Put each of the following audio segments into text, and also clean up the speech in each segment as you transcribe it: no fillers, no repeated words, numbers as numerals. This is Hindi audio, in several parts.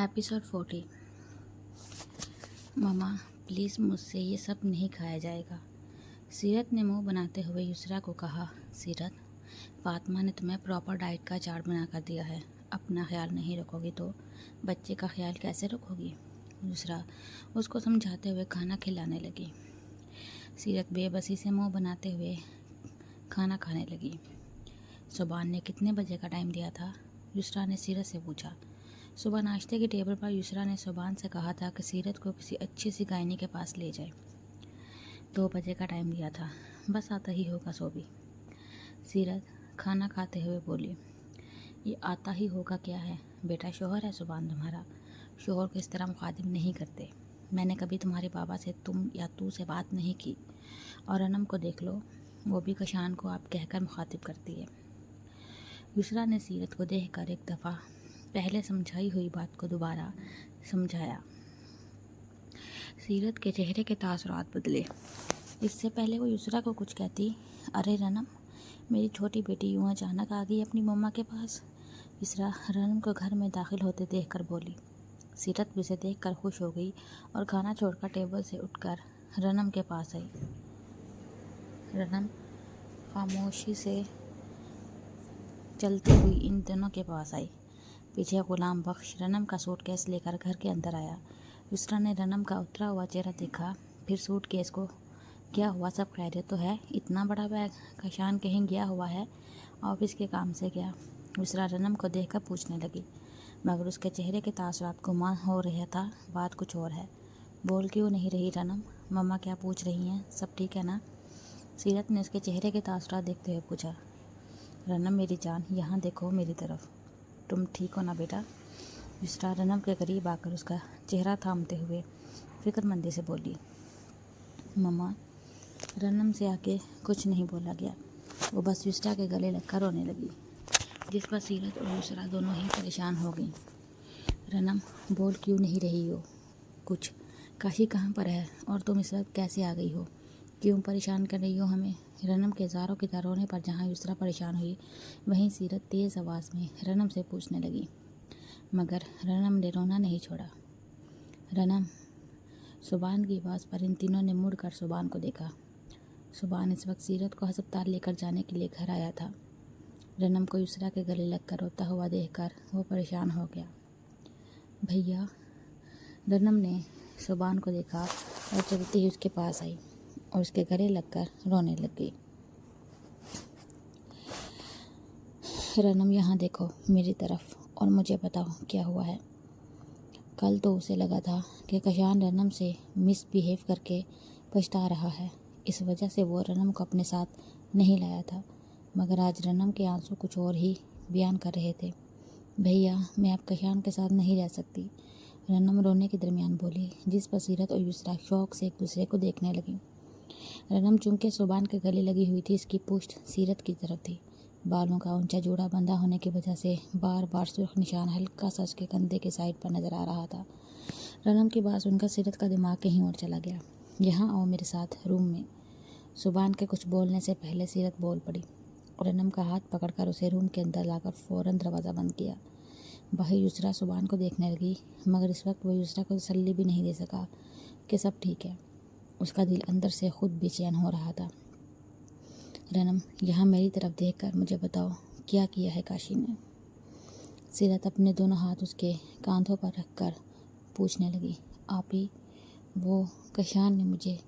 एपिसोड 40। मम्मा प्लीज़ मुझसे ये सब नहीं खाया जाएगा। सीरत ने मुंह बनाते हुए युसरा को कहा। सीरत, फातिमा ने तुम्हें प्रॉपर डाइट का चार्ट बना कर दिया है। अपना ख्याल नहीं रखोगी तो बच्चे का ख्याल कैसे रखोगी? युसरा उसको समझाते हुए खाना खिलाने लगी। सीरत बेबसी से मुंह बनाते हुए खाना खाने लगी। सुबान ने कितने बजे का टाइम दिया था? युसरा ने सीरत से पूछा। सुबह नाश्ते की टेबल पर युसरा ने सुबान से कहा था कि सीरत को किसी अच्छी सी गायनी के पास ले जाए। 2 बजे का टाइम दिया था, बस आता ही होगा सो भी। सीरत खाना खाते हुए बोली, ये आता ही होगा क्या है बेटा, शोहर है सुबान तुम्हारा। शोहर को इस तरह मुखातिब नहीं करते। मैंने कभी तुम्हारे बाबा से तुम या तू से बात नहीं की। और अनम को देख लो, वो भी कशान को आप कहकर मुखातिब करती है। युसरा ने सीरत को देखकर एक दफ़ा पहले समझाई हुई बात को दोबारा समझाया। सीरत के चेहरे के तासुरात बदले। इससे पहले वो युसरा को कुछ कहती, अरे रनम, मेरी छोटी बेटी यूँ अचानक आ गई अपनी मम्मा के पास। युसरा रनम को घर में दाखिल होते देखकर बोली। सीरत भी उसे देखकर खुश हो गई और खाना छोड़कर टेबल से उठकर रनम के पास आई। रनम खामोशी से चलती हुई इन दोनों के पास आई। पीछे गुलाम बख्श रनम का सूटकेस लेकर घर के अंदर आया। युसरा ने रनम का उतरा हुआ चेहरा देखा, फिर सूटकेस को। क्या हुआ, सब खैरियत तो है? इतना बड़ा बैग कशान कहीं गया हुआ है, ऑफिस के काम से गया? युसरा रनम को देखकर पूछने लगी, मगर उसके चेहरे के तासुरात गुमान हो रहा था बात कुछ और है। बोल क्यों नहीं रही रनम? मम्मा क्या पूछ रही हैं, सब ठीक है ना? सीरत ने उसके चेहरे के तासुरात देखते हुए पूछा। रनम मेरी जान, यहाँ देखो मेरी तरफ, तुम ठीक हो ना बेटा? युसरा रनम के करीब आकर उसका चेहरा थामते हुए फिक्रमंदी से बोली। मम्मा, रनम से आके कुछ नहीं बोला गया, वो बस युसरा के गले लगकर रोने लगी, जिस पर सीरत और युसरा दोनों ही परेशान हो गईं। रनम बोल क्यों नहीं रही हो कुछ? काशी कहाँ पर है और तुम इस वक्त कैसे आ गई हो? क्यों परेशान कर रही हो हमें? रनम के ज़ारों की तरह रोने पर जहाँ युसरा परेशान हुई, वहीं सीरत तेज़ आवाज़ में रनम से पूछने लगी, मगर रनम ने रोना नहीं छोड़ा। रनम, सुबान की आवाज़ पर इन तीनों ने मुड़कर सुबान को देखा। सुबान इस वक्त सीरत को अस्पताल लेकर जाने के लिए घर आया था। रनम को युसरा के गले लगकर रोता हुआ देखकर वो परेशान हो गया। भैया, रनम ने सुबान को देखा और चलती ही उसके पास आई और उसके गले लगकर रोने लग गई। रनम, यहाँ देखो मेरी तरफ और मुझे बताओ क्या हुआ है। कल तो उसे लगा था कि कशान रनम से मिसबिहेव करके पछता रहा है, इस वजह से वो रनम को अपने साथ नहीं लाया था, मगर आज रनम के आंसू कुछ और ही बयान कर रहे थे। भैया, मैं अब कशान के साथ नहीं रह सकती, रनम रोने के दरमियान बोली, जिस पर सीरत और युसरा शौक से एक दूसरे को देखने लगी। रनम चूंकि सुबान के गले लगी हुई थी, इसकी पुश्त सीरत की तरफ थी। बालों का ऊंचा जोड़ा बंधा होने की वजह से बार बार सुर्ख निशान हल्का सा उसके कंधे के साइड पर नजर आ रहा था। रनम की बात सुनकर सीरत का दिमाग कहीं और चला गया। यहाँ आओ मेरे साथ रूम में। सुबान के कुछ बोलने से पहले सीरत बोल पड़ी। रनम का हाथ पकड़कर उसे रूम के अंदर लाकर फ़ौरन दरवाज़ा बंद किया। बाहर युसरा सुबान को देखने लगी, मगर इस वक्त वो युसरा को तसल्ली भी नहीं दे सका कि सब ठीक है। उसका दिल अंदर से खुद बेचैन हो रहा था। रनम, यहाँ मेरी तरफ देखकर मुझे बताओ क्या किया है काशी ने? सीरत अपने दोनों हाथ उसके कांधों पर रखकर पूछने लगी। आपी, वो कशान ने मुझे।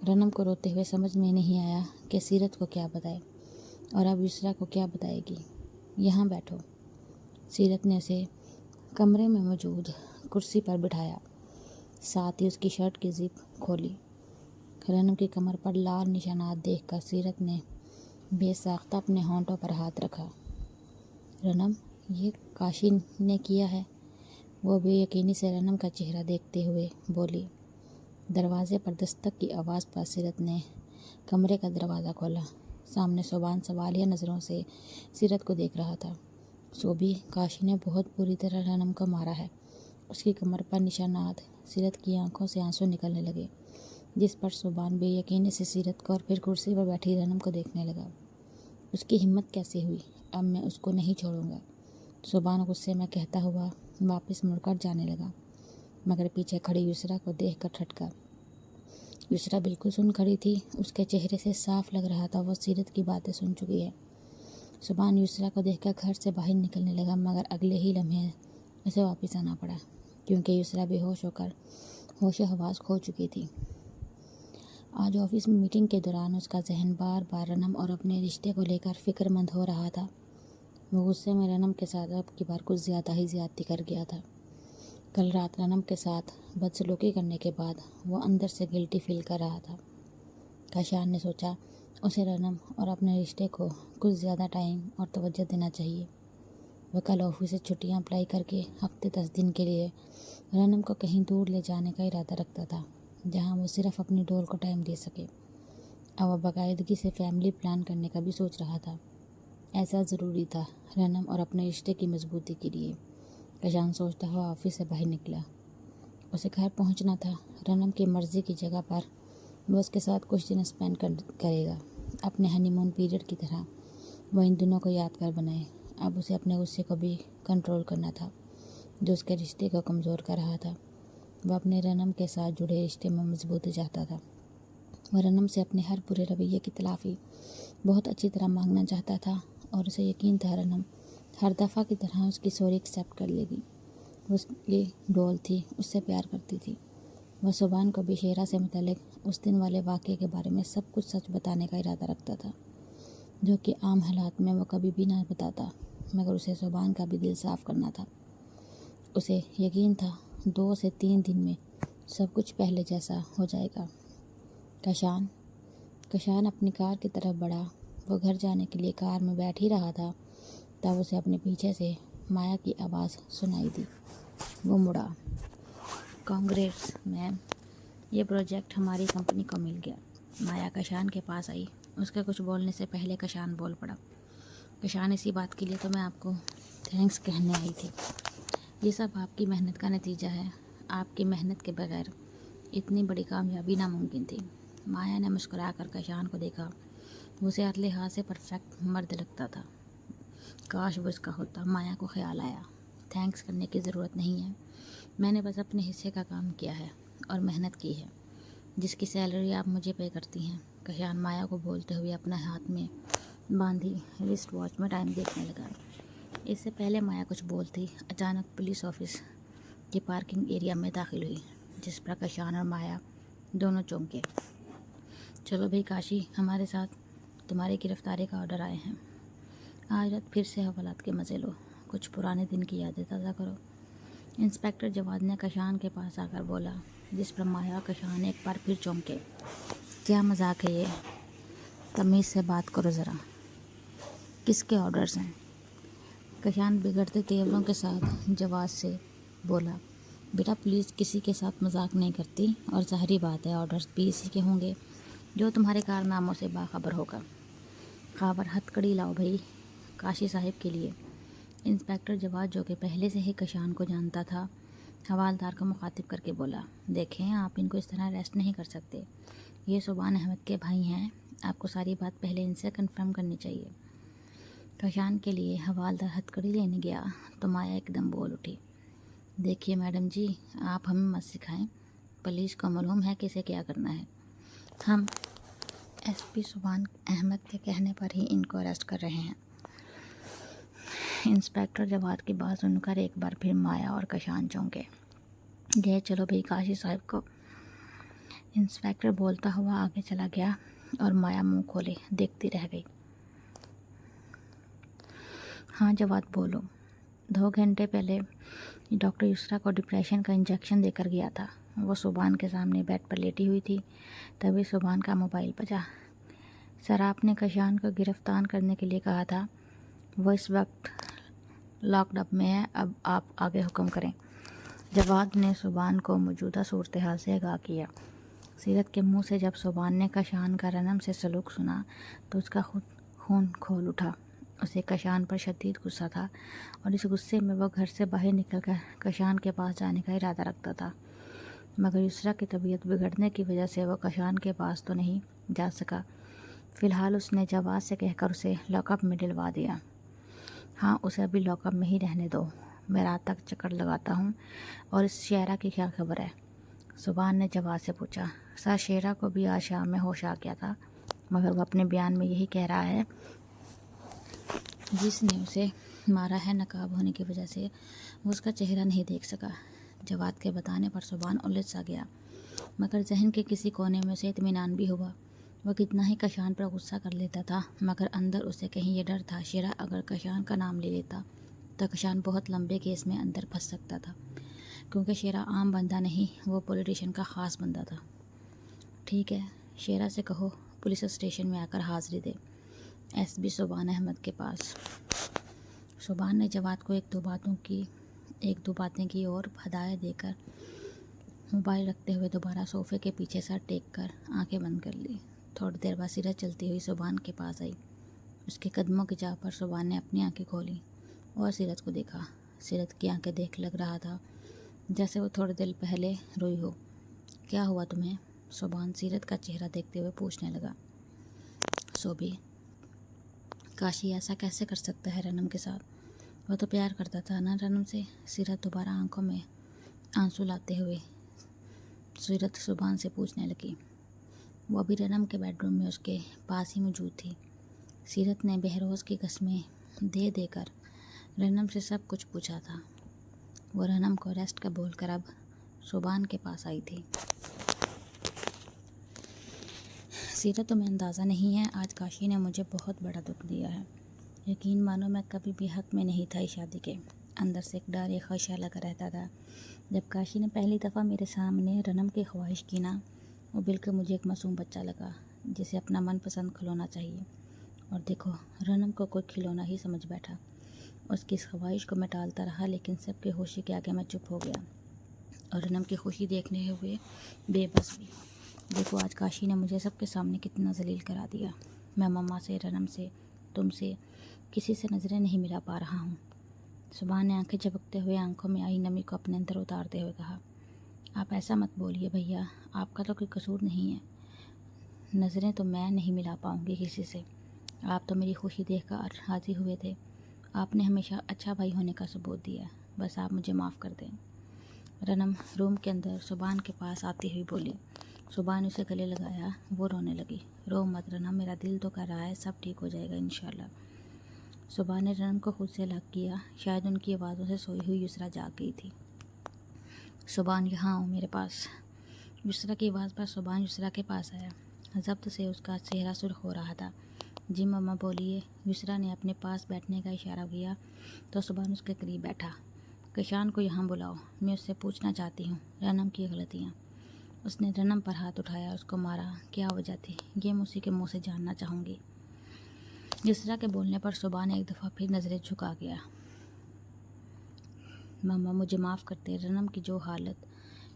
रनम को रोते हुए समझ में नहीं आया कि सीरत को क्या बताए और अब युसरा को क्या बताएगी। यहाँ बैठो। सीरत ने उसे कमरे में मौजूद कुर्सी पर बिठाया, साथ ही उसकी शर्ट की जिप खोली। रनम की कमर पर लाल निशानात देखकर सीरत ने बेसाख्ता अपने होंठों पर हाथ रखा। रनम, ये काशी ने किया है? वो बेयकीनी से रनम का चेहरा देखते हुए बोली। दरवाजे पर दस्तक की आवाज़ पर सीरत ने कमरे का दरवाज़ा खोला। सामने सुबान सवालिया नज़रों से सीरत को देख रहा था। सोबी, काशी ने बहुत बुरी तरह रनम को मारा है। उसकी कमर पर निशानात। सीरत की आंखों से आंसू निकलने लगे, जिस पर सुबान बेयकीनी से सीरत को और फिर कुर्सी पर बैठी रनम को देखने लगा। उसकी हिम्मत कैसे हुई? अब मैं उसको नहीं छोड़ूंगा, सुबान गुस्से में कहता हुआ वापस मुड़कर जाने लगा, मगर पीछे खड़ी युसरा को देखकर ठटका। युसरा बिल्कुल सुन खड़ी थी। उसके चेहरे से साफ लग रहा था वो सीरत की बातें सुन चुकी है। सुभान युसरा को देखकर घर से बाहर निकलने लगा, मगर अगले ही लम्हे उसे वापस आना पड़ा, क्योंकि युसरा बेहोश होकर होश हवास खो चुकी थी। आज ऑफिस में मीटिंग के दौरान उसका जहन बार बार रनम और अपने रिश्ते को लेकर फिक्रमंद हो रहा था। वो गुस्से में रनम के साथ अब की बार कुछ ज़्यादा ही ज्यादती कर गया था। कल रात रनम के साथ बदसलूकी करने के बाद वो अंदर से गिल्टी फील कर रहा था। कशान ने सोचा उसे रनम और अपने रिश्ते को कुछ ज़्यादा टाइम और तवज्जो देना चाहिए। वह कल ऑफिस से छुट्टियां अप्लाई करके हफ्ते 10 दिन के लिए रनम को कहीं दूर ले जाने का इरादा रखता था, जहां वो सिर्फ अपनी डोल को टाइम दे सके। अब वह बाकायदगी से फैमिली प्लान करने का भी सोच रहा था। ऐसा ज़रूरी था रनम और अपने रिश्ते की मजबूती के लिए। कशान सोचता हुआ ऑफिस से बाहर निकला। उसे घर पहुंचना था। रनम की मर्ज़ी की जगह पर वो उसके साथ कुछ दिन स्पेंड करेगा, अपने हनीमून पीरियड की तरह। वह इन दिनों को यादगार बनाए। अब उसे अपने गुस्से को भी कंट्रोल करना था, जो उसके रिश्ते को कमज़ोर कर रहा था। वह अपने रनम के साथ जुड़े रिश्ते में मजबूती चाहता था। वह रनम से अपने हर बुरे रवैये की तलाफ़ी बहुत अच्छी तरह मांगना चाहता था, और उसे यकीन था रनम हर दफ़ा की तरह उसकी सॉरी एक्सेप्ट कर लेगी। वो उसकी डोल थी, उससे प्यार करती थी। वह सुभान को भी शेरा से मुतल्लिक उस दिन वाले वाक़े के बारे में सब कुछ सच बताने का इरादा रखता था, जो कि आम हालात में वो कभी भी ना बताता, मगर उसे सुभान का भी दिल साफ़ करना था। उसे यकीन था 2 से 3 दिन में सब कुछ पहले जैसा हो जाएगा। कशान अपनी कार की तरफ बढ़ा। वो घर जाने के लिए कार में बैठ ही रहा था, तब उसे अपने पीछे से माया की आवाज़ सुनाई दी। वो मुड़ा। कांग्रेट्स मैम, ये प्रोजेक्ट हमारी कंपनी को मिल गया। माया कशान के पास आई। उसके कुछ बोलने से पहले कशान बोल पड़ा। कशान, इसी बात के लिए तो मैं आपको थैंक्स कहने आई थी। ये सब आपकी मेहनत का नतीजा है। आपकी मेहनत के बगैर इतनी बड़ी कामयाबी नामुमकिन थी। माया ने मुस्कुराकर कशान को देखा। वो उसे हर लिहाज से परफेक्ट मर्द लगता था। काश वो इसका होता। माया को ख्याल आया, थैंक्स करने की ज़रूरत नहीं है। मैंने बस अपने हिस्से का काम किया है और मेहनत की है, जिसकी सैलरी आप मुझे पे करती हैं। कशान माया को बोलते हुए अपना हाथ में बांधी रिस्ट वॉच में टाइम देखने लगा। इससे पहले माया कुछ बोलती, अचानक पुलिस ऑफिस के पार्किंग एरिया में दाखिल हुई, जिस पर कशान और माया दोनों चौंके। चलो भाई काशी, हमारे साथ तुम्हारी गिरफ्तारी का ऑर्डर आए हैं। आज रात फिर से हवालात के मज़े लो, कुछ पुराने दिन की यादें ताज़ा करो। इंस्पेक्टर जवाद ने कशान के पास आकर बोला, जिस पर माया और कशान एक बार फिर चौंके। क्या मजाक है ये? तमीज़ से बात करो ज़रा। किसके ऑर्डर्स हैं? कशान बिगड़ते तेवरों के साथ जवाब से बोला, बेटा पुलिस किसी के साथ मजाक नहीं करती, और ज़ाहिरी बात है ऑर्डर्स भी इसी के होंगे जो तुम्हारे कारनामों से बाखबर होगा। खबर हथकड़ी लाओ भाई, काशी साहिब के लिए। इंस्पेक्टर जवाद, जो कि पहले से ही कशान को जानता था, हवालदार को मुखातिब करके बोला, देखें आप इनको इस तरह अरेस्ट नहीं कर सकते। ये सुभान अहमद के भाई हैं। आपको सारी बात पहले इनसे कंफर्म करनी चाहिए। कशान के लिए हवालदार हथकड़ी लेने गया तो माया एकदम बोल उठी, देखिए मैडम जी, आप हमें मत सिखाएं। पुलिस को मालूम है किसे क्या करना है। हम एसपी सुभान अहमद के कहने पर ही इनको अरेस्ट कर रहे हैं। इंस्पेक्टर जवाद की बात सुनकर एक बार फिर माया और कशान चौंके। गए चलो भाई काशी साहब को। इंस्पेक्टर बोलता हुआ आगे चला गया और माया मुंह खोले देखती रह गई। हाँ जवाद बोलो। 2 घंटे पहले डॉक्टर युसरा को डिप्रेशन का इंजेक्शन देकर गया था। वो सुभान के सामने बेड पर लेटी हुई थी, तभी सुभान का मोबाइल बजा। सर, आपने कशान को गिरफ्तार करने के लिए कहा था। वो इस वक्त लॉकड अप में है, अब आप आगे हुक्म करें। जवाद ने सुभान को मौजूदा सूरत हाल से आगाह किया। सीरत के मुंह से जब सुभान ने कशान का रनम से सलूक सुना तो उसका खुद खून खोल उठा। उसे कशान पर शदीद गुस्सा था, और इस गुस्से में वो घर से बाहर निकलकर कशान के पास जाने का इरादा रखता था, मगर युसरा की तबीयत बिगड़ने की वजह से वो कशान के पास तो नहीं जा सका। फ़िलहाल उसने जवाद से कहकर उसे लॉकअप में डलवा दिया। हाँ, उसे अभी लॉकअप में ही रहने दो, मैं रात तक चक्कर लगाता हूँ। और इस शेरा की क्या खबर है? सुभान ने जवाब से पूछा। सर, शेरा को भी आज शाम में होश आ गया था, मगर वो अपने बयान में यही कह रहा है जिसने उसे मारा है नकाब होने की वजह से वो उसका चेहरा नहीं देख सका। जवाब के बताने पर सुभान उलझ सा गया, मगर जहन के किसी कोने में उसे इत्मीनान भी हुआ। वह कितना ही कशान पर गुस्सा कर लेता था, मगर अंदर उसे कहीं ये डर था, शेरा अगर कशान का नाम ले लेता तो कशान बहुत लंबे केस में अंदर फंस सकता था, क्योंकि शेरा आम बंदा नहीं, वो पॉलिटिशियन का ख़ास बंदा था। ठीक है, शेरा से कहो पुलिस स्टेशन में आकर हाज़िरी दे, एसपी सुभान अहमद के पास। सुभान ने जवाद को एक दो बातें की और हदायत देकर मोबाइल रखते हुए दोबारा सोफ़े के पीछे सर टेक कर आंखें बंद कर ली। थोड़ी देर बाद सीरत चलती हुई सुभान के पास आई। उसके कदमों की चाह पर सुभान ने अपनी आंखें खोली और सीरत को देखा। सीरत की आंखें देख लग रहा था जैसे वो थोड़ी देर पहले रोई हो। क्या हुआ तुम्हें? सुभान सीरत का चेहरा देखते हुए पूछने लगा। सोबी, काशी ऐसा कैसे कर सकता है रनम के साथ? वो तो प्यार करता था ना रनम से। सीरत दोबारा आंखों में आंसू लाते हुए सीरत सुभान से पूछने लगी। वो अभी रनम के बेडरूम में उसके पास ही मौजूद थी। सीरत ने बहरोज़ की कस्में दे देकर रनम से सब कुछ पूछा था। वो रनम को रेस्ट का बोलकर अब सुभान के पास आई थी। सीरत, तुम्हें अंदाज़ा नहीं है, आज काशी ने मुझे बहुत बड़ा दुख दिया है। यकीन मानो, मैं कभी भी हक में नहीं था इस शादी के। अंदर से एक डर, एक खदशा लगा रहता था। जब काशी ने पहली दफ़ा मेरे सामने रनम की ख्वाहिश की ना, वो बिल्कुल मुझे एक मासूम बच्चा लगा जिसे अपना मनपसंद खिलौना चाहिए। और देखो, रनम को कोई खिलौना ही समझ बैठा। उसकी इस ख्वाहिश को मैं टालता रहा, लेकिन सबके खुशी के आगे मैं चुप हो गया और रनम की खुशी देखने हुए बेबस भी। देखो, आज काशी ने मुझे सबके सामने कितना जलील करा दिया। मैं मम्मा से, रनम से, तुमसे, किसी से नज़रें नहीं मिला पा रहा हूँ। सुभान ने आंखें झपकते हुए आंखों में आई नमी को अपने अंदर उतारते हुए कहा। आप ऐसा मत बोलिए भैया, आपका तो कोई कसूर नहीं है। नज़रें तो मैं नहीं मिला पाऊँगी किसी से। आप तो मेरी खुशी देखकर राज़ी हुए थे। आपने हमेशा अच्छा भाई होने का सबूत दिया। बस आप मुझे माफ़ कर दें। रनम रूम के अंदर सुभान के पास आती हुई बोली। सुभान उसे गले लगाया। वो रोने लगी। रो मत रनम, मेरा दिल तो कर रहा है सब ठीक हो जाएगा इंशाल्लाह। सुभान ने रनम को खुद से अलग किया। शायद उनकी आवाज़ों से सोई हुई युसरा जाग गई थी। सुभान, यहाँ आओ मेरे पास। युसरा की आवाज़ पर सुभान युसरा के पास आया। ज़ब्त से उसका चेहरा सुर्ख हो रहा था। जी मम्मा बोलिए। युसरा ने अपने पास बैठने का इशारा किया तो सुभान उसके करीब बैठा। कशान को यहाँ बुलाओ, मैं उससे पूछना चाहती हूँ रनम की गलतियाँ। उसने रनम पर हाथ उठाया, उसको मारा। क्या वजह थी, ये मैं उसी के मुँह से जानना चाहूँगी। युसरा के बोलने पर सुभान एक दफ़ा फिर नज़रें झुका गया। मम्मा मुझे माफ़ करते, रनम की जो हालत।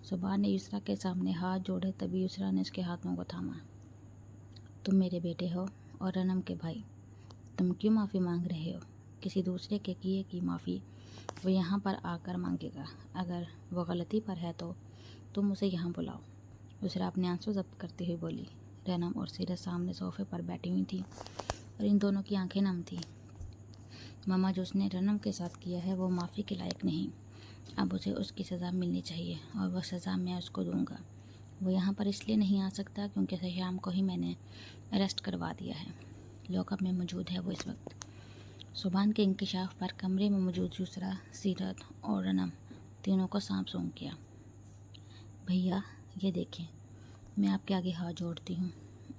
सुभान ने युसरा के सामने हाथ जोड़े, तभी युसरा ने उसके हाथों को थामा। तुम मेरे बेटे हो और रनम के भाई, तुम क्यों माफ़ी मांग रहे हो? किसी दूसरे के किए की माफ़ी वो यहाँ पर आकर मांगेगा। अगर वो गलती पर है तो तुम उसे यहाँ बुलाओ। युसरा अपने आंसू जब्त करती हुई बोली। रनम और सीरत सामने सोफे पर बैठी हुई थी और इन दोनों की आंखें नम थी। मम्मा, जो उसने रनम के साथ किया है वो माफ़ी के लायक नहीं। अब उसे उसकी सज़ा मिलनी चाहिए और वह सज़ा मैं उसको दूंगा। वो यहाँ पर इसलिए नहीं आ सकता क्योंकि शाम को ही मैंने अरेस्ट करवा दिया है। लॉकअप में मौजूद है वो इस वक्त। सुभान के इंकशाफ पर कमरे में मौजूद युसरा, सीरत और रनम तीनों को सांप सूंघ किया। भैया ये देखें, मैं आपके आगे हाथ जोड़ती हूँ,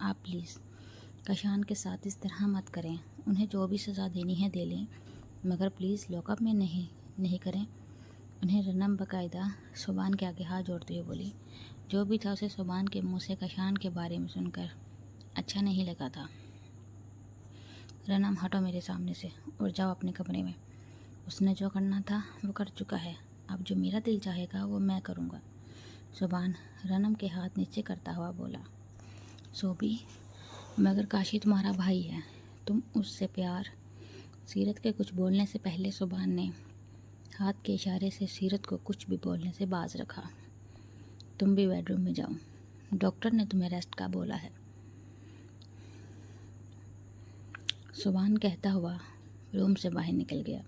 आप प्लीज़ कशान के साथ इस तरह मत करें। उन्हें जो भी सज़ा देनी है दे लें, मगर प्लीज़ लॉकअप में नहीं करें उन्हें। रनम बाकायदा सुभान के आगे हाथ जोड़ते हुए बोली। जो भी था उसे सुभान के मुंह से कशान के बारे में सुनकर अच्छा नहीं लगा था। रनम, हटो मेरे सामने से और जाओ अपने कमरे में। उसने जो करना था वो कर चुका है, अब जो मेरा दिल चाहेगा वो मैं करूँगा। सुभान रनम के हाथ नीचे करता हुआ बोला। सोबी, मगर काशी तुम्हारा भाई है, तुम उससे प्यार। सीरत के कुछ बोलने से पहले सुभान ने हाथ के इशारे से सीरत को कुछ भी बोलने से बाज रखा। तुम भी बेडरूम में जाओ, डॉक्टर ने तुम्हें रेस्ट का बोला है। सुभान कहता हुआ रूम से बाहर निकल गया।